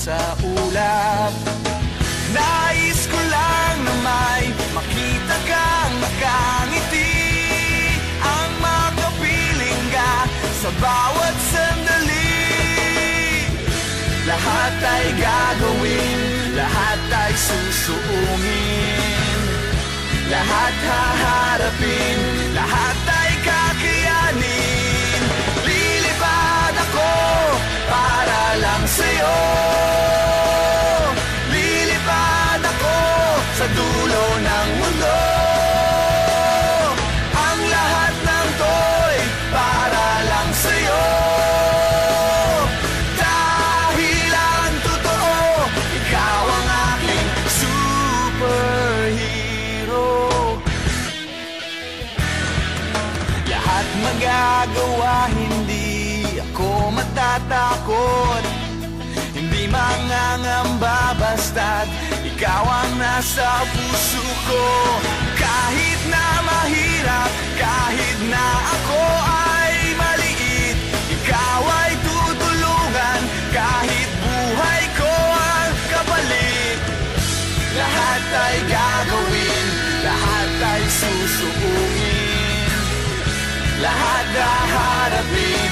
sa ulap. Nais ko lang na may makita kang nakangiti, ang makapiling ka sa bawat sandali. Lahat ay gagawin, lahat ay susuungin, lahat haharapin, lahat ay kakayanin. Lilipad ako para lang sa'yo, lilipad ako sa dulo ng mundo. Ang lahat ng to'y para lang sa'yo, dahil ang totoo, ikaw ang aking superhero. Lahat magagawa, hindi ako matatakot, hindi mangangamba basta't ikaw ang nasa puso ko. Kahit na mahirap, kahit na ako ay maliit, ikaw ay tutulungan, kahit buhay ko ang kapalit. Lahat ay gagawin, lahat ay susuungin, lahat haharapin,